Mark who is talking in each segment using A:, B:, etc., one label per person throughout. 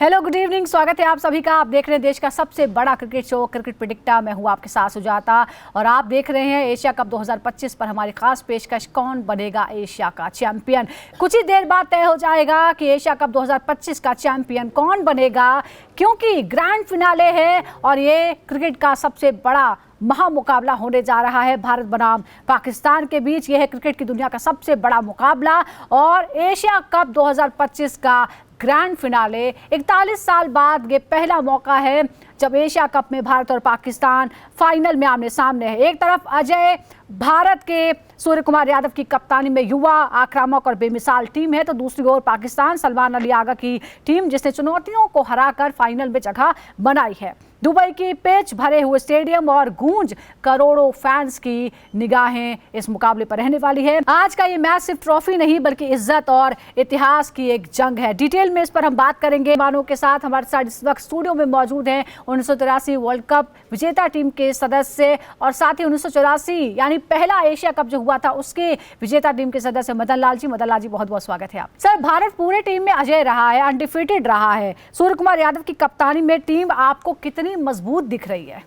A: Hello, good evening. स्वागत है आप सभी का। आप देख रहे हैं देश का सबसे बड़ा क्रिकेट शो क्रिकेट प्रेडिक्टर। मैं हूं आपके साथ सुजाता और आप देख रहे हैं एशिया कप 2025 पर हमारी खास पेशकश कौन बनेगा एशिया का चैंपियन। कुछ ही देर बाद तय हो जाएगा कि एशिया कप 2025 का चैंपियन कौन बनेगा, क्योंकि ग्रैंड फिनाले है और ये क्रिकेट का सबसे बड़ा महामुकाबला होने जा रहा है भारत बनाम पाकिस्तान के बीच। यह है क्रिकेट की दुनिया का सबसे बड़ा मुकाबला और एशिया कप 2025 का ग्रैंड फिनाले। 41 साल बाद ये पहला मौका है जब एशिया कप में भारत और पाकिस्तान फाइनल में आमने सामने है। एक तरफ अजय भारत के सूर्य कुमार यादव की कप्तानी में युवा आक्रामक और बेमिसाल टीम है, तो दूसरी ओर पाकिस्तान सलमान अली आगा की टीम जिसने चुनौतियों को हराकर फाइनल में जगह बनाई है। दुबई की पिच, भरे हुए स्टेडियम और गूंज करोड़ों फैंस की निगाहें इस मुकाबले पर रहने वाली है। आज का ये मैच सिर्फ ट्रॉफी नहीं बल्कि इज्जत और इतिहास की एक जंग है। डिटेल में इस पर हम बात करेंगे। मानों के साथ हमारे साथ इस वक्त स्टूडियो में मौजूद हैं 1983 वर्ल्ड कप विजेता टीम के सदस्य और साथ ही 1984 यानी पहला एशिया कप जो हुआ था उसके विजेता टीम के सदस्य मदन लाल जी। मदन लाल जी, बहुत बहुत स्वागत है आप। सर, भारत पूरे टीम में अजय रहा है, अनडिफीटेड रहा है। सूर्य कुमार यादव की कप्तानी में टीम आपको कितनी मजबूत दिख रही है?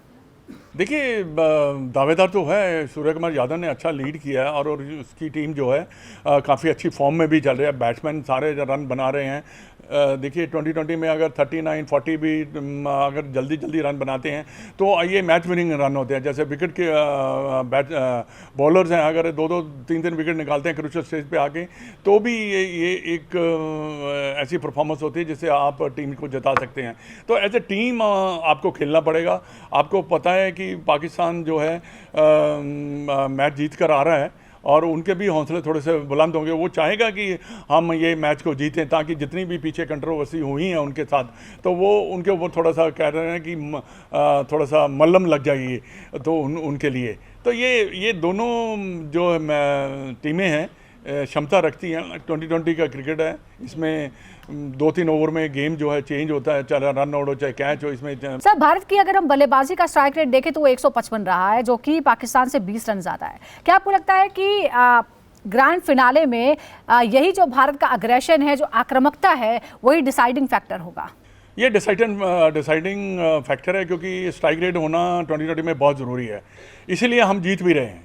B: देखिए, दावेदार तो है, सूर्य कुमार यादव ने अच्छा लीड किया है और उसकी टीम जो है काफ़ी अच्छी फॉर्म में भी चल रही है। बैट्समैन सारे रन बना रहे हैं। देखिए 2020 में अगर 39, 40 भी अगर जल्दी रन बनाते हैं तो ये मैच विनिंग रन होते हैं। जैसे विकेट के बॉलर्स हैं, अगर 2-2, 3-3 विकेट निकालते हैं क्रूशियल स्टेज पे आके, तो भी ये एक ऐसी परफॉर्मेंस होती है जिससे आप टीम को जिता सकते हैं। तो एज ए टीम आपको खेलना पड़ेगा। आपको पता है कि पाकिस्तान जो है मैच जीत कर आ रहा है और उनके भी हौसले थोड़े से बुलंद होंगे। वो चाहेगा कि हम ये मैच को जीतें ताकि जितनी भी पीछे कंट्रोवर्सी हुई है उनके साथ, तो वो उनके ऊपर थोड़ा सा कह रहे हैं कि थोड़ा सा मल्लम लग जाइए तो उनके लिए। तो ये दोनों जो टीमें हैं क्षमता रखती हैं। 2020 का क्रिकेट है, इसमें 2-3 ओवर में गेम जो है चेंज होता है, चाहे रन आउट हो चाहे कैच हो। इसमें
A: सर, भारत की अगर हम बल्लेबाजी का स्ट्राइक रेट देखें तो वो 155 रहा है, जो कि पाकिस्तान से 20 रन ज़्यादा है। क्या आपको लगता है कि ग्रैंड फिनाले में यही जो भारत का अग्रेशन है, जो आक्रामकता है, वही डिसाइडिंग फैक्टर होगा?
B: ये डिसाइडिंग फैक्टर है, क्योंकि स्ट्राइक रेट होना 2020 में बहुत ज़रूरी है। इसीलिए हम जीत भी रहे हैं,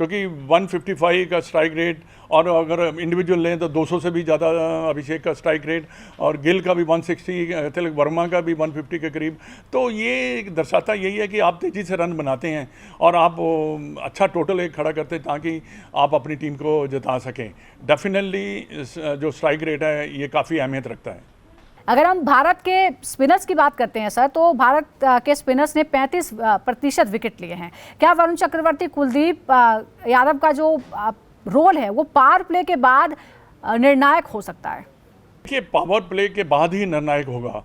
B: क्योंकि 155 का स्ट्राइक रेट और अगर इंडिविजुअल लें तो 200 से भी ज़्यादा अभिषेक का स्ट्राइक रेट और गिल का भी 160, तिलक वर्मा का भी 150 के करीब। तो ये दर्शाता यही है कि आप तेज़ी से रन बनाते हैं और आप अच्छा टोटल एक खड़ा करते हैं ताकि आप अपनी टीम को जिता सकें। डेफिनेटली जो स्ट्राइक रेट है ये काफ़ी अहमियत रखता है।
A: अगर हम भारत के स्पिनर्स की बात करते हैं सर, तो भारत के स्पिनर्स ने 35% विकेट लिए हैं। क्या वरुण चक्रवर्ती, कुलदीप यादव का जो रोल है वो पावर प्ले के बाद निर्णायक हो सकता है?
B: देखिए, पावर प्ले के बाद ही निर्णायक होगा,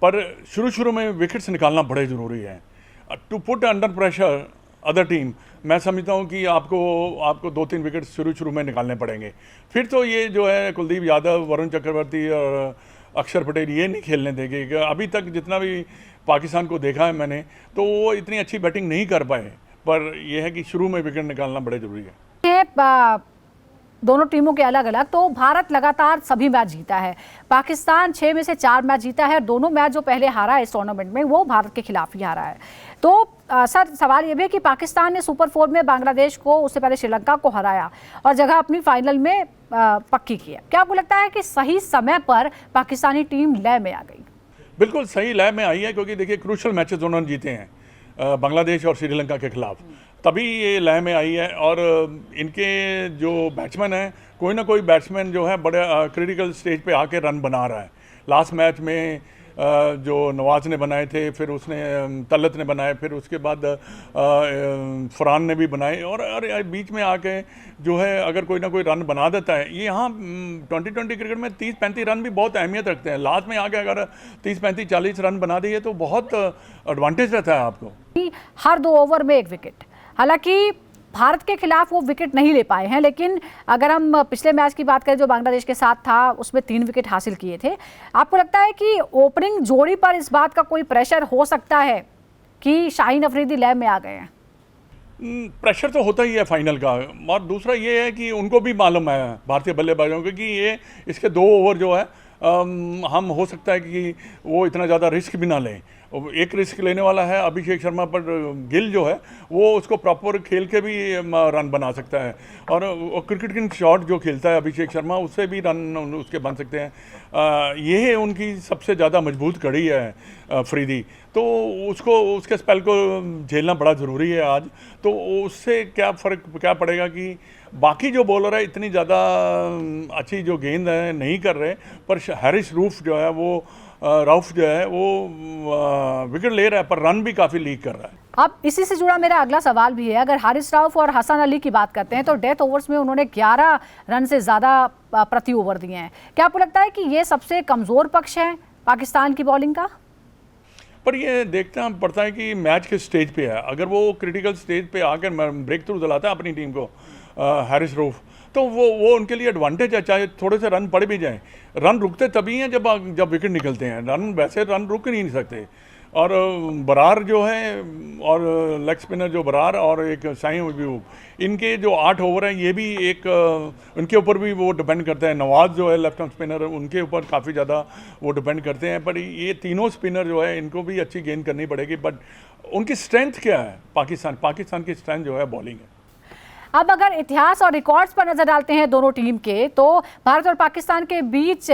B: पर शुरू में विकेट्स निकालना बड़े ज़रूरी है। To put under pressure other team, मैं समझता हूँ कि आपको 2-3 विकेट शुरू में निकालने पड़ेंगे। फिर तो ये जो है कुलदीप यादव, वरुण चक्रवर्ती और अक्षर पटेल ये नहीं खेलने देंगे। अभी तक जितना भी पाकिस्तान को देखा है मैंने, तो वो इतनी अच्छी बैटिंग नहीं कर पाए, पर यह है कि शुरू में विकेट निकालना बड़े ज़रूरी है।
A: दोनों टीमों के अलग अलग, तो भारत लगातार सभी मैच जीता है। पाकिस्तान 6 में से 4 मैच जीता है। दोनों मैच जो पहले हारा है इस टूर्नामेंट में वो भारत के खिलाफ ही हारा है। तो सर, सवाल ये भी है कि पाकिस्तान ने सुपर 4 में बांग्लादेश को, उससे पहले श्रीलंका को हराया और जगह अपनी फाइनल में पक्की की है। क्या आपको लगता है कि सही समय पर पाकिस्तानी टीम लय में आ गई?
B: बिल्कुल सही लय में आई है, क्योंकि देखिए क्रूशल मैचेस उन्होंने जीते हैं बांग्लादेश और श्रीलंका के खिलाफ, तभी ये लय में आई है। और इनके जो बैट्समैन हैं, कोई ना कोई बैट्समैन जो है बड़े क्रिटिकल स्टेज पे आके रन बना रहा है। लास्ट मैच में जो नवाज ने बनाए थे, फिर उसने तलत ने बनाए, फिर उसके बाद फरहान ने भी बनाए और बीच में आके जो है अगर कोई ना कोई रन बना देता है। ये यहाँ 2020 क्रिकेट में 30-35 रन भी बहुत अहमियत रखते हैं। लास्ट में आके अगर 30-35-40 रन बना दिए तो बहुत एडवांटेज रहता है आपको।
A: हर 2 ओवर में 1 विकेट, हालांकि भारत के खिलाफ वो विकेट नहीं ले पाए हैं, लेकिन अगर हम पिछले मैच की बात करें जो बांग्लादेश के साथ था उसमें 3 विकेट हासिल किए थे। आपको लगता है कि ओपनिंग जोड़ी पर इस बात का कोई प्रेशर हो सकता है कि शाहीन अफरीदी लय में आ गए हैं?
B: प्रेशर तो होता ही है फाइनल का, और दूसरा ये है कि उनको भी मालूम है भारतीय बल्लेबाजों को कि ये इसके 2 ओवर जो है हम हो सकता है कि वो इतना ज़्यादा रिस्क भी ना लें। एक रिस्क लेने वाला है अभिषेक शर्मा, पर गिल जो है वो उसको प्रॉपर खेल के भी रन बना सकता है, और क्रिकेट किंग शॉट जो खेलता है अभिषेक शर्मा उससे भी रन उसके बन सकते हैं। ये उनकी सबसे ज़्यादा मजबूत कड़ी है अफरीदी, तो उसको उसके स्पेल को झेलना बड़ा ज़रूरी है आज। तो उससे क्या पड़ेगा कि बाकी जो बॉलर है इतनी ज़्यादा अच्छी जो गेंद है नहीं कर रहे, पर हैरिस रूफ जो है वो राउफ जो है वो विकेट ले रहा है, पर रन भी काफ़ी लीक कर रहा है।
A: अब इसी से जुड़ा मेरा अगला सवाल भी है, अगर हारिस राउफ और हसन अली की बात करते हैं तो डेथ ओवर्स में उन्होंने 11 रन से ज़्यादा प्रति ओवर दिए हैं। क्या आपको लगता है कि ये सबसे कमज़ोर पक्ष है पाकिस्तान की बॉलिंग का?
B: पर ये देखना पड़ता है कि मैच किस स्टेज पे है। अगर वो क्रिटिकल स्टेज पे आकर ब्रेक थ्रू दिलाता है अपनी टीम को हैरिस रूफ, तो वो उनके लिए एडवांटेज है, चाहे थोड़े से रन पड़ भी जाएं। रन रुकते तभी हैं जब विकेट निकलते हैं, वैसे रन रुक नहीं सकते। और बरार जो है और लेग स्पिनर जो बरार और एक साई अयूब, इनके जो 8 ओवर हैं ये भी एक उनके ऊपर भी वो डिपेंड करता है। नवाज जो है लेफ्ट आर्म स्पिनर, उनके ऊपर काफ़ी ज़्यादा वो डिपेंड करते हैं। पर ये तीनों स्पिनर जो है इनको भी अच्छी गेंद करनी पड़ेगी। बट उनकी स्ट्रेंथ क्या है? पाकिस्तान की स्ट्रेंथ जो है बॉलिंग है।
A: अब अगर इतिहास और रिकॉर्ड्स पर नजर डालते हैं दोनों टीम के, तो भारत और पाकिस्तान के बीच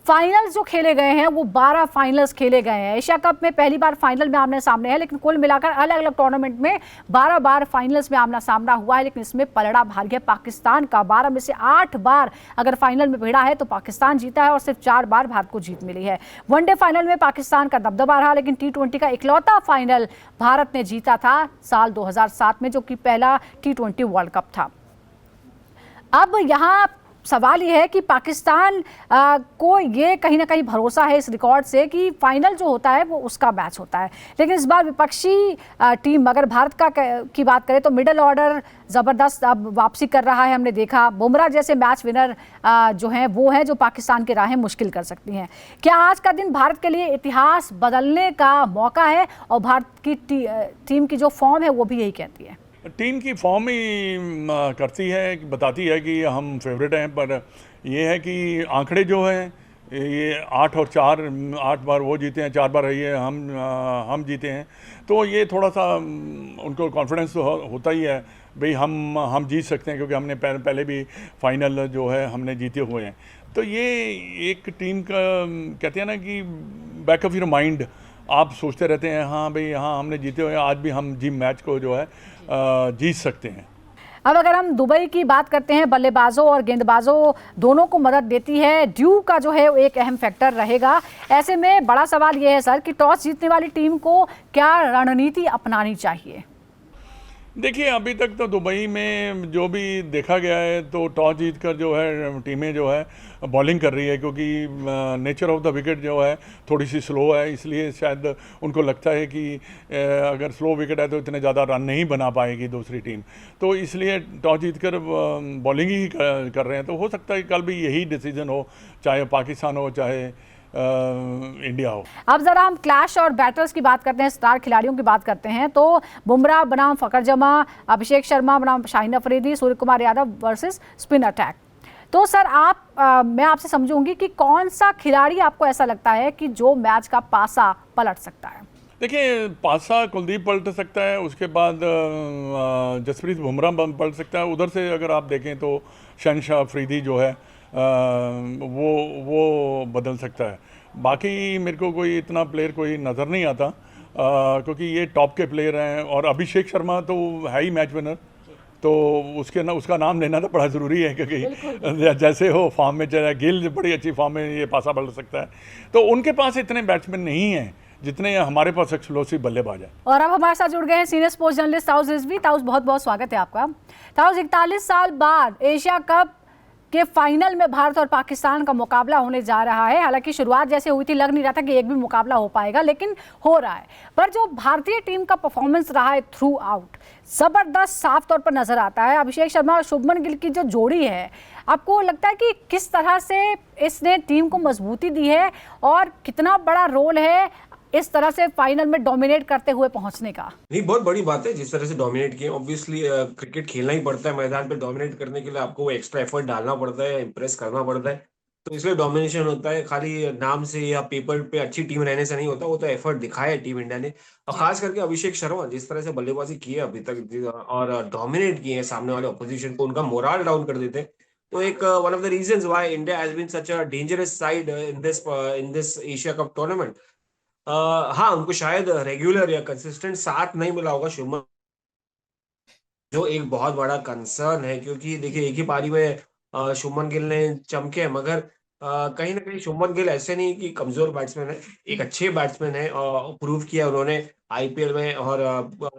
A: फाइनल्स जो खेले गए हैं वो 12 फाइनल्स खेले गए हैं। एशिया कप में पहली बार फाइनल में आमने सामने है, लेकिन कुल मिलाकर अलग अलग टूर्नामेंट में 12 बार फाइनल्स में आमना सामना हुआ है। लेकिन इसमें पलड़ा भाग्य पाकिस्तान का, 12 में से 8 बार अगर फाइनल में भिड़ा है तो पाकिस्तान जीता है और सिर्फ 4 बार भारत को जीत मिली है। वनडे फाइनल में पाकिस्तान का दबदबा रहा, लेकिन T20 का इकलौता फाइनल भारत ने जीता था साल 2007 में, जो कि पहला T20 वर्ल्ड कप था। अब यहाँ सवाल ये है कि पाकिस्तान को ये कहीं ना कहीं भरोसा है इस रिकॉर्ड से कि फाइनल जो होता है वो उसका मैच होता है। लेकिन इस बार विपक्षी टीम अगर भारत की बात करें तो मिडिल ऑर्डर ज़बरदस्त अब वापसी कर रहा है। हमने देखा बुमराह जैसे मैच विनर जो हैं वो हैं जो पाकिस्तान की राहें मुश्किल कर सकती हैं। क्या आज का दिन भारत के लिए इतिहास बदलने का मौका है? और भारत की टीम की जो फॉर्म है वो भी यही कहती है।
B: टीम की फॉर्म ही करती है, बताती है कि हम फेवरेट हैं। पर ये है कि आंकड़े जो हैं ये 8 और 4, 8 बार वो जीते हैं, 4 बार रही है हम जीते हैं। तो ये थोड़ा सा उनको कॉन्फिडेंस तो होता ही है भाई हम जीत सकते हैं, क्योंकि हमने पहले भी फाइनल जो है हमने जीते हुए हैं। तो ये एक टीम का कहते हैं ना कि बैक ऑफ योर माइंड आप सोचते रहते हैं, हाँ भाई हाँ हमने जीते हुए हैं, आज भी हम मैच को जो है जीत सकते हैं।
A: अब अगर हम दुबई की बात करते हैं, बल्लेबाजों और गेंदबाजों दोनों को मदद देती है, ड्यू का जो है एक अहम फैक्टर रहेगा। ऐसे में बड़ा सवाल ये है सर कि टॉस जीतने वाली टीम को क्या रणनीति अपनानी चाहिए?
B: देखिए अभी तक तो दुबई में जो भी देखा गया है तो टॉस जीतकर जो है टीमें जो है बॉलिंग कर रही है, क्योंकि नेचर ऑफ द विकेट जो है थोड़ी सी स्लो है, इसलिए शायद उनको लगता है कि अगर स्लो विकेट है तो इतने ज़्यादा रन नहीं बना पाएगी दूसरी टीम, तो इसलिए टॉस जीतकर बॉलिंग ही कर रहे हैं। तो हो सकता है कल भी यही डिसीजन हो, चाहे पाकिस्तान हो चाहे इंडिया हो।
A: अब जरा हम क्लैश और बैटर्स की बात करते हैं, स्टार खिलाड़ियों की बात करते हैं, तो बुमराह बनाम फकर जमा, अभिषेक शर्मा बनाम Shaheen Afridi, Surya Kumar Yadav versus spin attack. तो सर मैं आपसे समझूंगी कि कौन सा खिलाड़ी आपको ऐसा लगता है कि जो मैच का पासा पलट सकता है?
B: देखिए पासा कुलदीप पलट सकता है, उसके बाद जसप्रीत बुमराह पलट सकता है। उधर से अगर आप देखें तो शहनशाह अफरीदी जो है वो बदल सकता है। बाकी मेरे को कोई इतना प्लेयर कोई नज़र नहीं आता, क्योंकि ये टॉप के प्लेयर हैं। और अभिषेक शर्मा तो है ही मैच विनर, तो उसका नाम लेना तो बड़ा ज़रूरी है, क्योंकि जैसे हो फॉर्म में, चाहे गिल बड़ी अच्छी फॉर्म में ये पासा पलट सकता है। तो उनके पास इतने बैट्समैन नहीं हैं जितने हमारे पास एक्सप्लोसिव बल्लेबाज है।
A: और अब हमारे साथ जुड़ गए हैं senior sports journalist taus Rizvi. Taus बहुत बहुत स्वागत है आपका। ताउस 41 साल बाद एशिया कप के फाइनल में भारत और पाकिस्तान का मुकाबला होने जा रहा है। हालांकि शुरुआत जैसे हुई थी लग नहीं रहा था कि एक भी मुकाबला हो पाएगा, लेकिन हो रहा है। पर जो भारतीय टीम का परफॉर्मेंस रहा है थ्रू आउट, जबरदस्त साफ तौर पर नजर आता है। अभिषेक शर्मा और शुभमन गिल की जो जोड़ी है, आपको लगता है कि किस तरह से इसने टीम को मजबूती दी है और कितना बड़ा रोल है इस तरह से फाइनल में डोमिनेट करते हुए पहुंचने का?
C: नहीं, बहुत बड़ी बात है जिस तरह से डोमिनेट किए। ऑब्वियसली क्रिकेट खेलना ही पड़ता है, मैदान पे डोमिनेट करने के लिए आपको एक्स्ट्रा एफर्ट डालना पड़ता है, इंप्रेस करना पड़ता है। तो इसलिए डोमिनेशन होता है, खाली नाम से या पेपर पे अच्छी टीम रहने से नहीं होता, वो तो एफर्ट दिखाया है टीम इंडिया ने। और
A: जी।
C: खास करके अभिषेक शर्मा जिस तरह से बल्लेबाजी की है अभी तक और डोमिनेट किए हैं सामने वाले ऑपोजिशन को, उनका मोरल डाउन कर देते हैं। तो एक one of the reasons why India has been such a dangerous side in this Asia cup tournament. हाँ, उनको शायद रेगुलर या कंसिस्टेंट साथ नहीं मिला होगा शुभमन, जो एक बहुत बड़ा कंसर्न है, क्योंकि देखिए एक ही पारी में शुभमन गिल ने चमके हैं, मगर कहीं ना कहीं शुभमन गिल ऐसे नहीं कि कमजोर बैट्समैन है, एक अच्छे बैट्समैन है और प्रूव किया उन्होंने आईपीएल में और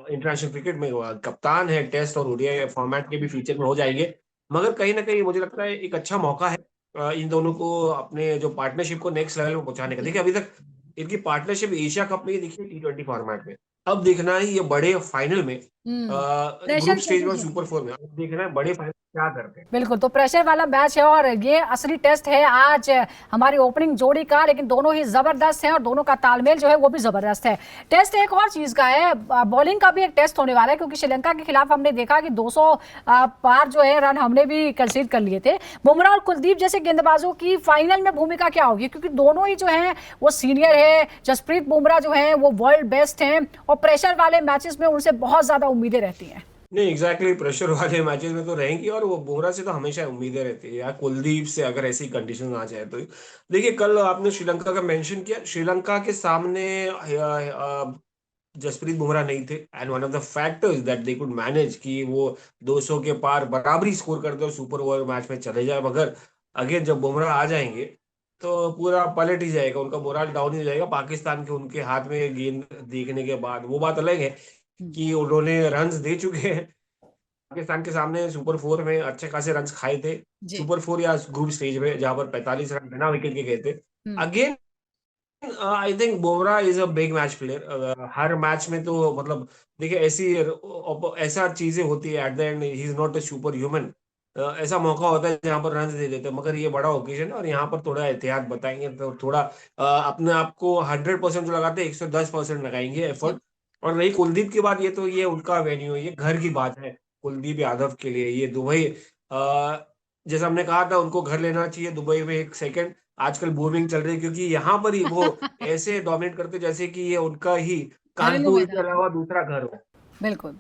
C: इंटरनेशनल क्रिकेट में। कप्तान है, टेस्ट और ओडीआई फॉर्मेट के भी फ्यूचर में हो जाएंगे। मगर कहीं ना कहीं मुझे लगता है एक अच्छा मौका है इन दोनों को अपने जो पार्टनरशिप को नेक्स्ट लेवल में पहुंचाने का।
A: जी।
C: देखिए अभी तक इनकी पार्टनरशिप एशिया कप में ही दिखी, T20 फॉर्मेट में। अब देखना है ये बड़े फाइनल में, ग्रुप
A: प्रेशर से
C: स्टेज
A: भी
C: में
A: खेलेंगे।
C: सुपर 4 में, अब देखना है बड़े फाइनल क्या करते हैं।
A: बिल्कुल, तो प्रेशर वाला मैच है और ये असली टेस्ट है आज हमारी ओपनिंग जोड़ी का, लेकिन दोनों ही जबरदस्त हैं और दोनों का तालमेल जो है वो भी जबरदस्त है। टेस्ट एक और चीज का है, बॉलिंग का भी एक टेस्ट होने वाला है, क्योंकि श्रीलंका के खिलाफ हमने देखा कि 200 पार जो है रन हमने भी कंसीड कर लिए थे। बुमराह और कुलदीप जैसे गेंदबाजों की फाइनल में भूमिका क्या होगी, क्योंकि दोनों ही जो है वो सीनियर है। जसप्रीत बुमराह जो है वो वर्ल्ड बेस्ट हैं और प्रेशर वाले मैचेस में उनसे बहुत ज्यादा उम्मीदें रहती हैं।
C: नहीं, एग्जैक्टली प्रेशर वाले मैचेस में तो रहेंगी, और वो बुमराह से तो हमेशा उम्मीदें रहती है, या कुलदीप से अगर ऐसी कंडीशन आ जाए तो। देखिए कल आपने श्रीलंका का मेंशन किया, श्रीलंका के सामने जसप्रीत बुमराह नहीं थे, and one of the factors that they could manage कि वो 200 के पार बराबरी स्कोर करते और सुपर ओवर मैच में चले जाए। मगर अगेन जब बुमराह आ जाएंगे तो पूरा पलट ही जाएगा, उनका मोरल डाउन ही हो जाएगा। पाकिस्तान के उनके हाथ में गेंद देखने के बाद वो बात अलग है कि उन्होंने रन्स दे चुके हैं, पाकिस्तान के सामने सुपर 4 में अच्छे खासे रन्स खाए थे,
A: जी।
C: सुपर 4 या ग्रुप स्टेज में, जहां पर 45 रन बिना विकेट के गए थे।
A: Hmm.
C: Again I think Bumrah is a big match player, हर मैच में तो मतलब देखिए ऐसा चीजें होती है, at the end he is not a super human. ऐसा मौका होता है जहां पर रन दे देते हैं, मगर ये बड़ा ओकेजन है और यहाँ पर थोड़ा एहतियात बताएंगे, तो थोड़ा अपने आप को 100% जो लगाते हैं 110% लगाएंगे
A: जी।
C: एफर्ट। और रही कुलदीप की बात, ये तो ये उनका वेन्यू है, ये घर की बात है कुलदीप यादव के लिए। ये दुबई, जैसा हमने कहा था, उनको घर लेना चाहिए दुबई में एक सेकंड। आजकल बूमिंग चल रही है, क्योंकि यहाँ पर ही वो ऐसे डोमिनेट करते जैसे कि ये उनका ही
A: घरेलू
C: कानपुर के
A: मैदान है।
C: अलावा दूसरा घर हो।
A: बिल्कुल।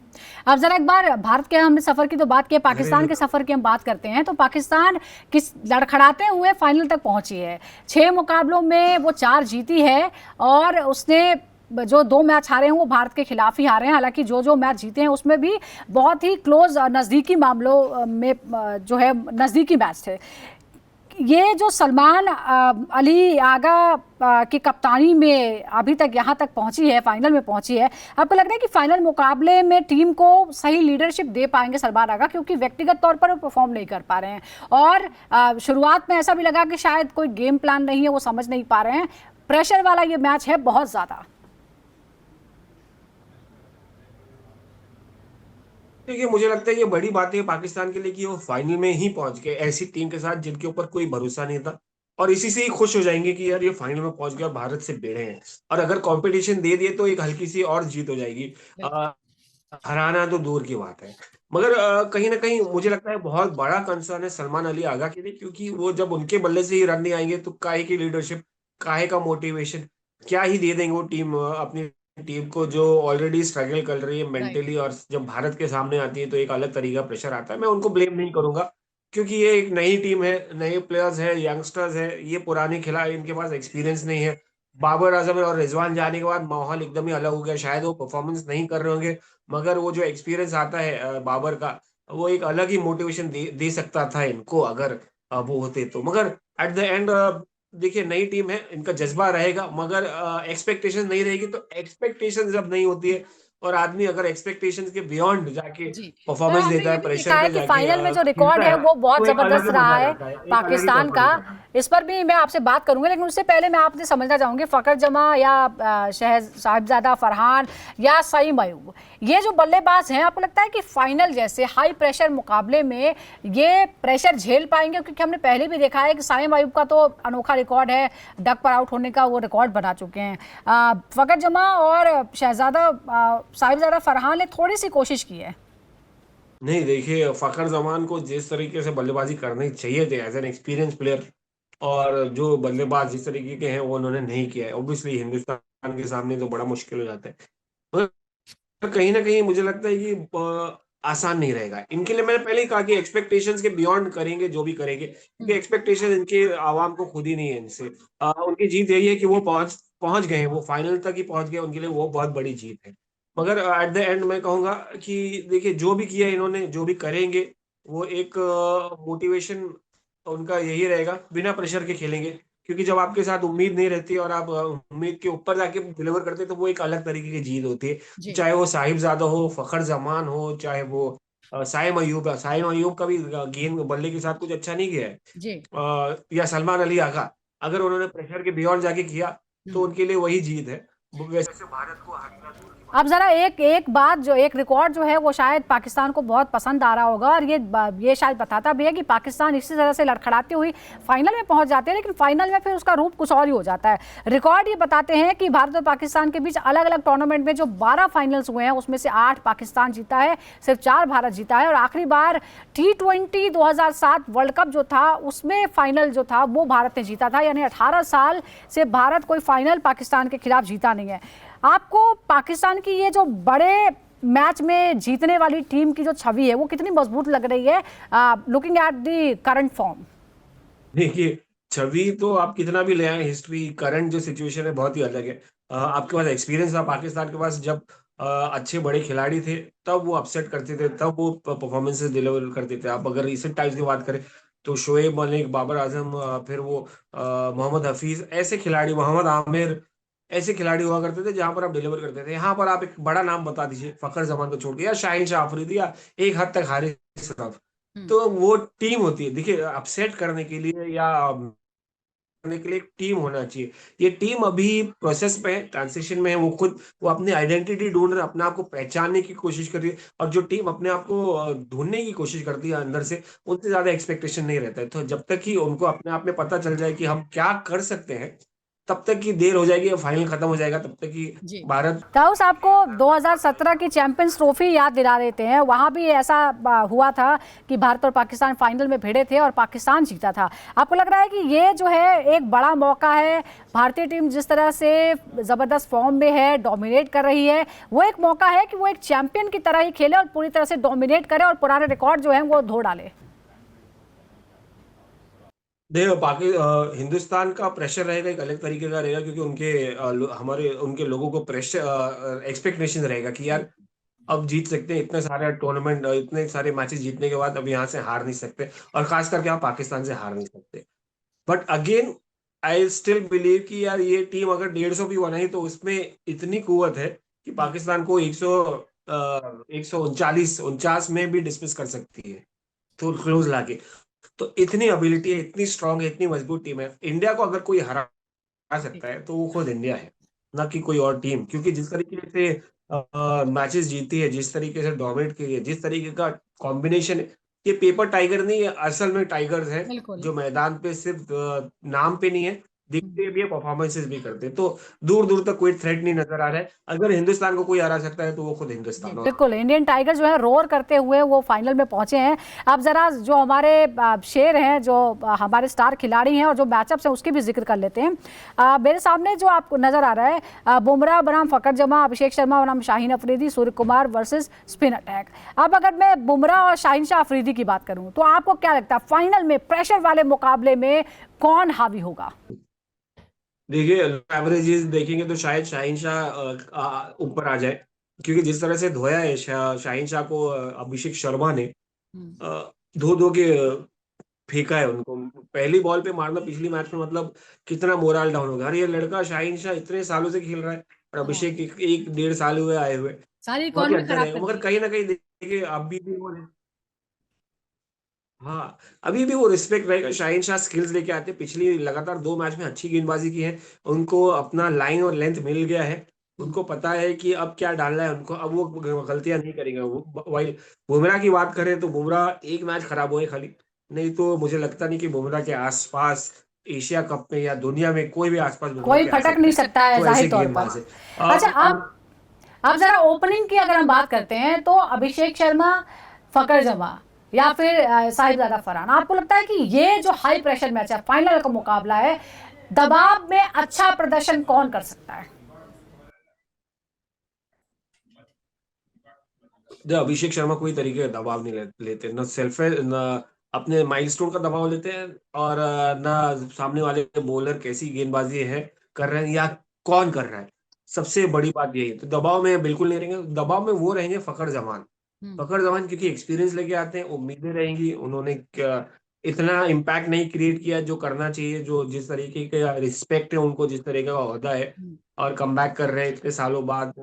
A: अब जरा एक बार भारत के हमने सफर की तो बात की, पाकिस्तान
C: घरेलू।
A: के सफर की हम बात करते हैं। तो पाकिस्तान किस लड़खड़ाते हुए फाइनल तक पहुंची है। 6 मुकाबलों में वो 4 जीती है और उसने जो 2 मैच हारे हैं वो भारत के खिलाफ ही हारे हैं। हालांकि जो मैच जीते हैं उसमें भी बहुत ही क्लोज नज़दीकी मामलों में जो है नज़दीकी मैच थे। ये जो सलमान अली आगा की कप्तानी में अभी तक यहाँ तक पहुंची है, फाइनल में पहुंची है, आपको लग रहा है कि फाइनल मुकाबले में टीम को सही लीडरशिप दे पाएंगे सलमान आगा, क्योंकि व्यक्तिगत तौर पर वो परफॉर्म नहीं कर पा रहे हैं और शुरुआत में ऐसा भी लगा कि शायद कोई गेम प्लान नहीं है, वो समझ नहीं पा रहे हैं। प्रेशर वाला ये मैच है बहुत ज़्यादा।
C: देखिए मुझे लगता है ये बड़ी बात है पाकिस्तान के लिए कि वो फाइनल में ही पहुंच गए ऐसी टीम के साथ जिनके ऊपर कोई भरोसा नहीं था, और इसी से ही खुश हो जाएंगे कि यार ये फाइनल में पहुंच गया और भारत से भिड़े हैं। और अगर कंपटीशन दे दिए तो एक हल्की सी और जीत हो जाएगी। हराना तो दूर की बात है। मगर कहीं ना कहीं मुझे लगता है बहुत बड़ा कंसर्न है सलमान अली आगा के लिए, क्योंकि वो जब उनके बल्ले से ही रन नहीं आएंगे तो काहे की लीडरशिप, काहे का मोटिवेशन, क्या ही दे देंगे वो टीम अपनी टीम को जो ऑलरेडी स्ट्रगल कर रही है
A: राइट।
C: मेंटली, और जब भारत के सामने आती है तो एक अलग तरीका प्रेशर आता है। मैं उनको ब्लेम नहीं करूंगा, क्योंकि ये एक नई टीम है, नए प्लेयर्स है, यंगस्टर्स है, ये पुराने खिलाड़ी, इनके पास एक्सपीरियंस नहीं है। बाबर आजम और रिजवान जाने के बाद माहौल एकदम ही अलग हो गया, शायद वो परफॉर्मेंस नहीं कर रहे होंगे, मगर वो जो एक्सपीरियंस आता है बाबर का, वो एक अलग ही मोटिवेशन दे सकता था इनको, अगर वो होते तो। मगर एट द एंड देखिए नई टीम है, इनका जज्बा रहेगा, मगर एक्सपेक्टेशन नहीं रहेगी। तो एक्सपेक्टेशन जब नहीं होती है और आदमी अगर एक्सपेक्टेशंस के बियॉन्ड जाके
A: जी। पर
C: परफॉर्मेंस
A: हमने
C: देता
A: ये
C: है,
A: भी देखा
C: प्रेशर
A: है
C: पे
A: कि
C: जाके
A: फाइनल में जो रिकॉर्ड
C: खिलता
A: है
C: है,
A: वो बहुत
C: तो एक अलग
A: जबरदस्त
C: ही
A: रहा
C: मजा
A: है
C: आता है, एक अलग ही
A: पाकिस्तान का।
C: कॉन्फिडेंस आता है।
A: इस पर भी मैं आपसे बात करूंगी, लेकिन उससे पहले मैं आपसे समझना चाहूंगी फखर जमा या साहिबजादा फरहान या सईम अयूब, ये जो बल्लेबाज हैं, आपको लगता है कि फाइनल जैसे हाई प्रेशर मुकाबले में ये प्रेशर झेल पाएंगे? क्योंकि हमने पहले भी देखा है कि सईम अयूब का तो अनोखा रिकॉर्ड है, डक पर आउट होने का वो रिकॉर्ड बना चुके हैं। फखर जमा और साहिबजादा फरहान ने थोड़ी सी कोशिश की है।
C: नहीं देखिए, फखर जमान को जिस तरीके से बल्लेबाजी करनी चाहिए थी एज एन एक्सपीरियंस प्लेयर, और जो बल्लेबाज जिस तरीके के हैं वो उन्होंने नहीं किया है। ऑब्वियसली हिंदुस्तान के सामने तो बड़ा मुश्किल हो जाता है, मगर कहीं ना कहीं मुझे लगता है कि आसान नहीं रहेगा इनके लिए। मैंने पहले ही कहा कि एक्सपेक्टेशंस के बियॉन्ड करेंगे जो भी करेंगे, क्योंकि एक्सपेक्टेशन इनके आवाम को खुद ही नहीं है इनसे। उनकी जीत यही है कि वो पहुंच पहुंच गए हैं, वो फाइनल तक ही पहुंच गए, उनके लिए वो बहुत बड़ी जीत है। मगर एट द एंड मैं कहूंगा कि देखिए जो भी किया इन्होंने, जो भी करेंगे, वो एक मोटिवेशन उनका यही रहेगा, बिना प्रेशर के खेलेंगे। क्योंकि जब आपके साथ उम्मीद नहीं रहती और आप उम्मीद के ऊपर जाके डिलीवर करते हैं, तो वो एक अलग तरीके की जीत होती है।
A: जी
C: चाहे वो साहिबजादा हो, फखर जमान हो, चाहे वो साइम अयूब है। साइम अयूब का भी गेंद बल्ले के साथ कुछ अच्छा नहीं किया है।
A: जी।
C: या सलमान अली आगा, अगर उन्होंने प्रेशर के बियॉन्ड जाके किया तो उनके लिए वही जीत है। वैसे भारत को हराना दूर की बात
A: अब जरा एक बात, जो एक रिकॉर्ड जो है वो शायद पाकिस्तान को बहुत पसंद आ रहा होगा, और ये शायद बताता भी है कि पाकिस्तान इसी तरह से लड़खड़ाती हुई फाइनल में पहुंच जाते हैं, लेकिन फाइनल में फिर उसका रूप कुछ और ही हो जाता है। रिकॉर्ड ये बताते हैं कि भारत और पाकिस्तान के बीच अलग अलग टूर्नामेंट में जो 12 फाइनल्स हुए हैं उसमें से 8 पाकिस्तान जीता है, सिर्फ 4 भारत जीता है। और आखिरी बार T20 2007 वर्ल्ड कप जो था उसमें फाइनल जो था वो भारत ने जीता था, यानी 18 साल से भारत कोई फाइनल पाकिस्तान के खिलाफ जीता नहीं है। आपको पाकिस्तान की ये जो बड़े मैच में जीतने वाली टीम की जो छवि है वो कितनी मजबूत लग रही है, looking at the current form?
C: देखिए, छवि तो आप कितना भी ले आए, हिस्ट्री करंट जो सिचुएशन है बहुत ही अलग है। आपके पास एक्सपीरियंस था, पाकिस्तान के पास जब अच्छे बड़े खिलाड़ी थे तब वो अपसेट करते थे, तब वो परफॉर्मेंसेस डिलीवर करते थे। आप अगर रिसेंट टाइम्स की बात करें तो शोएब मलिक, बाबर आजम, फिर वो मोहम्मद हफीज, ऐसे खिलाड़ी, मोहम्मद आमिर, ऐसे खिलाड़ी हुआ करते थे जहां पर आप डिलीवर करते थे। यहाँ पर आप एक बड़ा नाम बता दीजिए, फखर जमान को छोड़ के, या शाहीन शाह अफरीदी, या एक हद तक हारिस रऊफ। तो वो टीम होती है। देखिए, अपसेट करने के लिए या करने के लिए एक टीम होना चाहिए। ये टीम अभी प्रोसेस पे है, ट्रांसिशन में है। वो खुद वो अपनी आइडेंटिटी ढूंढ रहे, अपने आप को पहचानने की कोशिश कर रही है। और जो टीम अपने आप को ढूंढने की कोशिश करती है अंदर से, उनसे ज्यादा एक्सपेक्टेशन नहीं रहता है। तो जब तक कि उनको अपने आप में पता चल जाए कि हम क्या कर सकते हैं, तब तक की देर हो जाएगी, फाइनल खत्म हो जाएगा, तब तक कि
A: जी।
C: भारत।
A: ताउस, आपको 2017 की चैंपियंस ट्रॉफी याद दिला देते हैं। वहां भी ऐसा हुआ था कि भारत और पाकिस्तान फाइनल में भिड़े थे और पाकिस्तान जीता था। आपको लग रहा है कि ये जो है एक बड़ा मौका है, भारतीय टीम जिस तरह से जबरदस्त फॉर्म में है, डोमिनेट कर रही है, वो एक मौका है कि वो एक चैंपियन की तरह ही खेले और पूरी तरह से डोमिनेट करे और पुराने रिकॉर्ड जो है वो धो डाले?
C: देखो, हिंदुस्तान का प्रेशर रहेगा, एक अलग तरीके का रहेगा, क्योंकि हमारे उनके लोगों को प्रेशर, एक्सपेक्टेशन रहेगा कि यार अब जीत सकते हैं, इतने सारे टूर्नामेंट, इतने सारे मैचेस जीतने के बाद अब यहाँ से हार नहीं सकते, और खास करके आप पाकिस्तान से हार नहीं सकते। But again, I still believe कि यार ये टीम अगर 150 भी बनाई तो उसमें इतनी कुवत है कि पाकिस्तान को 149 में भी डिसमिस कर सकती है, तो क्लोज लाके। तो इतनी एबिलिटी है, इतनी स्ट्रांग है, इतनी मजबूत टीम है। इंडिया को अगर कोई हरा सकता है तो वो खुद इंडिया है, ना कि कोई और टीम। क्योंकि जिस तरीके से मैचेस जीती है, जिस तरीके से डोमिनेट की है, जिस तरीके का कॉम्बिनेशन है, ये पेपर टाइगर नहीं है, असल में टाइगर्स हैं,
A: बिल्कुल।
C: जो मैदान पे सिर्फ नाम पे नहीं है, दिखते भी है, परफॉर्मेंसेस भी करते हैं। तो दूर दूर तक कोई थ्रेट नहीं नजर आ रहा है। अगर हिंदुस्तान को कोई हरा सकता है तो वो खुद
A: जी
C: हिंदुस्तान। और
A: बिल्कुल, इंडियन टाइगर जो है रोर करते हुए वो फाइनल में पहुंचे हैं। अब जरा जो हमारे शेर हैं, जो हमारे स्टार खिलाड़ी हैं और जो मैचअप्स हैं उसके भी जिक्र कर लेते हैं। मेरे सामने जो आपको नजर आ रहा है, बुमराह बनाम फकर जमा, अभिषेक शर्मा बनाम Shaheen Afridi, Surya Kumar versus spin attack. अब अगर मैं बुमराह और शाहीन शाह अफरीदी की बात करूं तो आपको क्या लगता है फाइनल में प्रेशर वाले मुकाबले में कौन हावी होगा?
C: देखिए, एवरेजेस देखेंगे तो शायद शाहीन शाह ऊपर आ जाए, क्योंकि जिस तरह से धोया है शाहीन शाह को अभिषेक शर्मा ने, धो धो के फेंका है उनको। पहली बॉल पे मारना पिछली मैच में, मतलब कितना मोरल डाउन होगा। अरे ये लड़का शाहीन शाह इतने सालों से खेल रहा है, और अभिषेक एक 1.5 साल हुए आए हुए,
A: सारी
C: बहुत ही
A: इकॉनमी
C: अच्छा
A: खराब
C: रहेगा।
A: कर
C: मगर
A: दी।
C: कहीं ना कहीं देखिए, अभी भी वो, हाँ, अभी भी वो रिस्पेक्ट रहेगा। शाहीन शाह स्किल्स लेके आते हैं, पिछली लगातार 2 मैच में अच्छी गेंदबाजी की है, उनको अपना लाइन और लेंथ मिल गया है। उनको पता है कि अब क्या डालना है उनको, अब वो गलतियां नहीं करेंगे। वो वही बुमराह की बात करें तो बुमराह एक मैच खराब हुए खाली, नहीं तो मुझे लगता नहीं कि बुमराह के आसपास एशिया कप में या दुनिया में कोई भी आसपास बुमराह
A: कोई
C: के आ
A: फटक
C: सकता
A: नहीं
C: है।
A: सकता है
C: वो
A: जाहिर
C: ऐसे
A: तौर पर।
C: गेंदबाज है।
A: अच्छा,
C: और
A: अब जरा ओपनिंग की अगर हम बात करते हैं तो अभिषेक शर्मा, फकर जमा, या फिर साहिबजादा फरहान, आपको लगता है कि ये जो हाई प्रेशर मैच है, फाइनल का मुकाबला है, दबाव में अच्छा प्रदर्शन कौन कर सकता है?
C: अभिषेक शर्मा कोई तरीके का दबाव नहीं लेते, न सेल्फ न अपने माइलस्टोन का दबाव लेते हैं, और न सामने वाले बॉलर कैसी गेंदबाजी है कर रहे हैं या कौन कर रहा है। सबसे बड़ी बात यही, तो दबाव में बिल्कुल नहीं रहेंगे। दबाव में वो रहेंगे फखर जमान। फखर जमान क्योंकि एक्सपीरियंस लेके आते हैं, उम्मीदें रहेंगी, उन्होंने इतना इम्पैक्ट नहीं क्रिएट किया जो करना चाहिए, जो जिस तरीके का रिस्पेक्ट है उनको, जिस तरीके का ओहदा है, और कम बैक कर रहे हैं इतने सालों बाद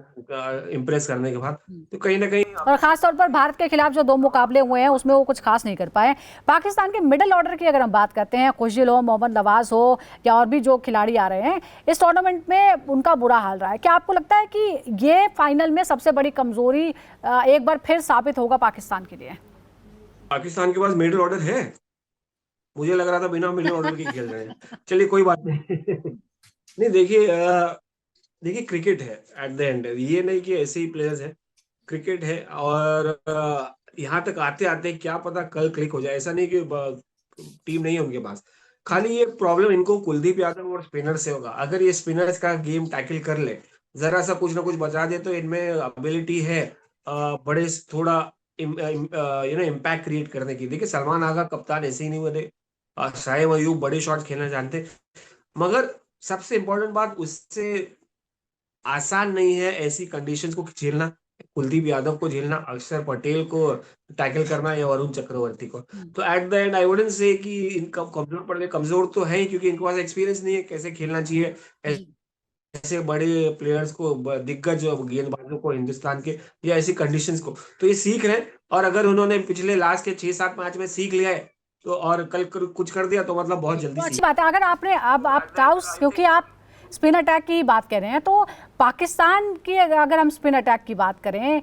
C: इम्प्रेस करने के बाद, तो कहीं ना कहीं।
A: और खासतौर पर भारत के खिलाफ जो 2 मुकाबले हुए हैं उसमें वो कुछ खास नहीं कर पाए। पाकिस्तान के मिडिल ऑर्डर की अगर हम बात करते हैं, खुशदिल हो, मोहम्मद नवाज हो या और भी जो खिलाड़ी आ रहे हैं, इस टूर्नामेंट में उनका बुरा हाल रहा है। क्या आपको लगता है कि ये फाइनल में सबसे बड़ी कमजोरी एक बार फिर साबित होगा पाकिस्तान के लिए?
C: पाकिस्तान के पास मिडिल ऑर्डर है, मुझे लग रहा था बिना मिडिल ऑर्डर के खेल रहे हैं। चलिए कोई बात नहीं। नहीं, देखिए क्रिकेट है एट द एंड, ये नहीं कि ऐसे ही प्लेयर्स हैं, क्रिकेट है। और यहाँ तक आते आते क्या पता कल क्लिक हो जाए, ऐसा नहीं कि टीम नहीं है उनके पास। खाली ये प्रॉब्लम इनको कुलदीप यादव और स्पिनर से होगा। अगर ये स्पिनर्स का गेम टैकल कर ले, जरा सा कुछ ना कुछ बचा दे, तो इनमें एबिलिटी है बड़े थोड़ा इम्पैक्ट क्रिएट करने की। देखिए सलमान आगा कप्तान ऐसे ही नहीं बने, शाहिद अयूब बड़े शॉट खेलना जानते, मगर सबसे इंपॉर्टेंट बात, उससे आसान नहीं है ऐसी कंडीशंस को झेलना, कुलदीप यादव को झेलना, अक्षर पटेल को टैकल करना या वरुण चक्रवर्ती को। तो eight the and I wouldn't say कि इनका कमजोर पड़ गए, कमजोर तो है क्योंकि इनके पास एक्सपीरियंस नहीं है कैसे खेलना चाहिए ऐसे बड़े प्लेयर्स को, दिग्गज गेंदबाजों को हिंदुस्तान के, या ऐसी कंडीशंस को। तो ये सीख रहे हैं, और अगर उन्होंने पिछले लास्ट के 6-7 मैच में सीख लिया है तो, और कल कुछ कर दिया तो मतलब बहुत जल्दी।
A: तो अच्छी बात है। अगर आपने अब आप टाउस, क्योंकि आप स्पिन अटैक की बात कर रहे हैं, तो पाकिस्तान की अगर हम स्पिन अटैक की बात करें,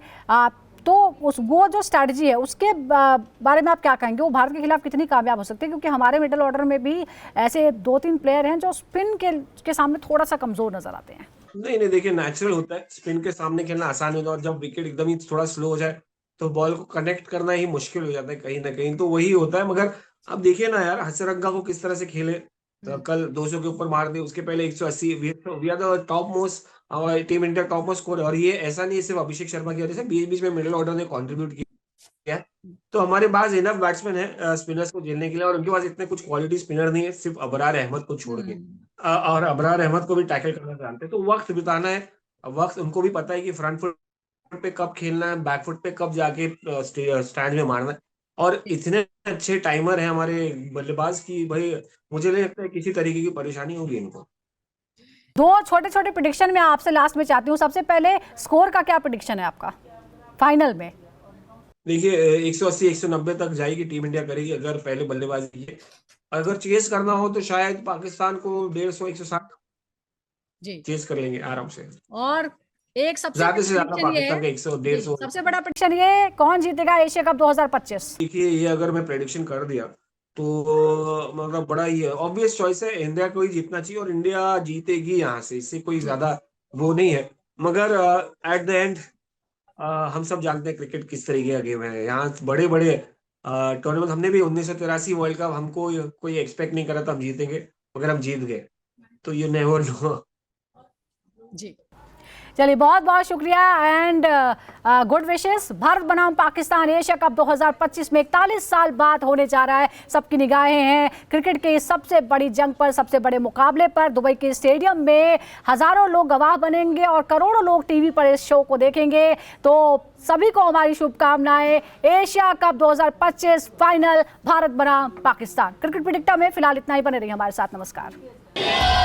A: तो वो जो स्ट्रैटेजी है उसके बारे में आप क्या कहेंगे? वो भारत के खिलाफ कितनी कामयाब हो सकती है? क्योंकि हमारे मिडिल ऑर्डर में भी ऐसे 2-3 प्लेयर हैं जो स्पिन के सामने थोड़ा सा कमजोर नजर आते हैं।
C: नहीं, देखिए नेचुरल होता है, स्पिन के सामने खेलना आसान होता है, और जब विकेट एकदम ही थोड़ा स्लो हो जाए तो बॉल को कनेक्ट करना ही मुश्किल हो जाता है कहीं ना कहीं, तो वही होता है। मगर अब देखिए ना यार, हसरंगा को किस तरह से खेले, तो कल 200 के ऊपर मार दिए, उसके पहले 180। We are the top most, team India top most score. और ये ऐसा नहीं सिर्फ अभिषेक शर्मा की वजह से, बीच बीच में मिडिल ऑर्डर ने कॉन्ट्रीब्यूट किया। तो हमारे पास इनफ बैट्समैन है स्पिनर्स को झेलने के लिए, और उनके पास इतने कुछ क्वालिटी स्पिनर नहीं है, सिर्फ अबरार अहमद को छोड़ के। और अबरार अहमद को भी टैकल करना जानते हैं, तो वक्त बिताना है। वक्त उनको भी पता है कि फ्रंट फुट पे कब खेलना है, बैक फुट पे कब जाके स्टैंड में मारना है। और इतने अच्छे टाइमर है हमारे बल्लेबाज की, भाई मुझे नहीं लगता है किसी तरीके की परेशानी होगी इनको।
A: 2 छोटे-छोटे प्रेडिक्शन मैं आपसे लास्ट में चाहती हूँ। सबसे पहले स्कोर का क्या प्रेडिक्शन है आपका फाइनल में?
C: देखिए 180-190 तक जाएगी टीम इंडिया, करेगी अगर पहले बल्लेबाजी की। अगर चेस करना हो तो शायद पाकिस्तान को 150-160
A: जी
C: चेस कर लेंगे आराम से।
A: और एक सबसे
C: ज्यादा से ज्यादा
A: prediction ये
C: पाकिस्तान का
A: है,
C: 100-150।
A: सबसे बड़ा प्रेडिक्शन ये, कौन जीतेगा एशिया कप 2025?
C: देखिए ये अगर मैं प्रेडिक्शन कर दिया तो मतलब बड़ा ही ऑब्वियस चॉइस है, इंडिया को ही जीतना चाहिए, और इंडिया जीतेगी यहाँ से, इससे कोई ज्यादा वो नहीं है। मगर एट द एंड हम सब जानते हैं क्रिकेट किस तरीके का गेम है। यहाँ बड़े बड़े टूर्नामेंट, हमने भी 1983 वर्ल्ड कप, हमको कोई एक्सपेक्ट नहीं करा था हम जीतेंगे, मगर हम जीत गए। तो यू नेवर नो।
A: जी चलिए, बहुत बहुत शुक्रिया एंड गुड विशेस। भारत बनाम पाकिस्तान एशिया कप 2025 में 41 साल बाद होने जा रहा है। सबकी निगाहें हैं क्रिकेट के इस सबसे बड़ी जंग पर, सबसे बड़े मुकाबले पर। दुबई के स्टेडियम में हजारों लोग गवाह बनेंगे और करोड़ों लोग टीवी पर इस शो को देखेंगे। तो सभी को हमारी शुभकामनाएं। एशिया कप 2025 फाइनल भारत बनाम पाकिस्तान। क्रिकेट प्रेडिक्टर में फिलहाल इतना ही। बने रहिए हमारे साथ। नमस्कार।